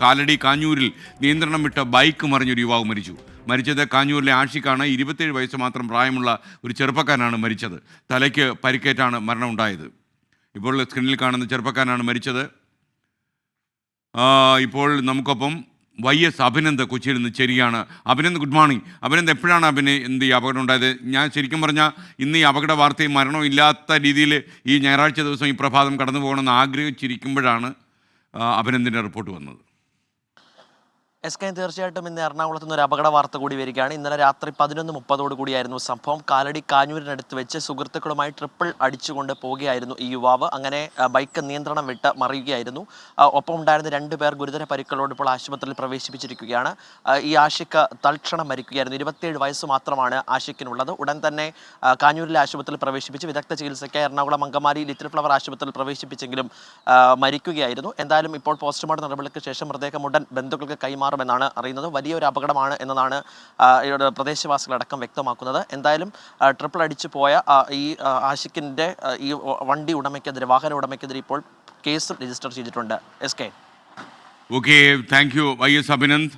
കാലടി കാഞ്ഞൂരിൽ നിയന്ത്രണം വിട്ട ബൈക്ക് മറിഞ്ഞൊരു യുവാവ് മരിച്ചത് കാഞ്ഞൂരിലെ ആഷിഖാണ്. 27 വയസ്സ് മാത്രം പ്രായമുള്ള ഒരു ചെറുപ്പക്കാരനാണ് മരിച്ചത്. തലയ്ക്ക് പരിക്കേറ്റാണ് മരണമുണ്ടായത്. ഇപ്പോൾ സ്ക്രീനിൽ കാണുന്ന ചെറുപ്പക്കാരനാണ് മരിച്ചത്. ഇപ്പോൾ നമുക്കൊപ്പം YS അഭിനന്ദ് കൊച്ചിയിൽ നിന്ന് ശരിയാണ്. Abhinand, good morning. അഭിനന്ദ്, എപ്പോഴാണ് ഈ അപകടം ഉണ്ടായത്? ഞാൻ ശരിക്കും പറഞ്ഞാൽ ഇന്ന് ഈ അപകട വാർത്തയും മരണവും ഇല്ലാത്ത രീതിയിൽ ഈ ഞായറാഴ്ച ദിവസം ഈ പ്രഭാതം കടന്നു പോകണമെന്ന് ആഗ്രഹിച്ചിരിക്കുമ്പോഴാണ് അഭിനന്ദിൻ്റെ റിപ്പോർട്ട് വന്നത്. തീർച്ചയായിട്ടും ഇന്ന് എറണാകുളത്ത് നിന്ന് ഒരു അപകട വാർത്ത കൂടി വരികയാണ്. ഇന്നലെ രാത്രി 11:30 കൂടിയായിരുന്നു സംഭവം. കാലടി കാഞ്ഞൂരിനടുത്ത് വെച്ച് സുഹൃത്തുക്കളുമായി ട്രിപ്പിൾ അടിച്ചുകൊണ്ട് പോവുകയായിരുന്നു ഈ യുവാവ്. അങ്ങനെ ബൈക്ക് നിയന്ത്രണം വിട്ട് മറിയുകയായിരുന്നു. ഒപ്പം ഉണ്ടായിരുന്ന 2 പേർ ഗുരുതര പരിക്കുകളോട് ഇപ്പോൾ ആശുപത്രിയിൽ പ്രവേശിപ്പിച്ചിരിക്കുകയാണ്. ഈ ആഷിഖ് തൽക്ഷണം മരിക്കുകയായിരുന്നു. 27 വയസ്സ് മാത്രമാണ് ആഷിഖിനുള്ളത്. ഉടൻ തന്നെ കാഞ്ഞൂരിലെ ആശുപത്രിയിൽ പ്രവേശിപ്പിച്ച് വിദഗ്ധ ചികിത്സയ്ക്ക് എറണാകുളം അങ്കമാലി ലിറ്റിൽ ഫ്ലവർ ആശുപത്രിയിൽ പ്രവേശിപ്പിച്ചെങ്കിലും മരിക്കുകയായിരുന്നു. എന്തായാലും ഇപ്പോൾ പോസ്റ്റ്മോർട്ടം നടപടിക്ക് ശേഷം മൃതദേഹം ഉടൻ ബന്ധുക്കൾക്ക് കൈമാറുമെന്നാണ് അറിയുന്നത്. വലിയൊരു അപകടമാണ് എന്നതാണ് പ്രദേശവാസികളടക്കം വ്യക്തമാക്കുന്നത്. എന്തായാലും ട്രിപ്പിൾ അടിച്ചു പോയ ഈ ആഷിഖിൻ്റെ ഈ വണ്ടി ഉടമയ്ക്കെതിരെ, വാഹന ഉടമയ്ക്കെതിരെ ഇപ്പോൾ കേസ് രജിസ്റ്റർ ചെയ്തിട്ടുണ്ട്. Okay, thank you YS Abhinand.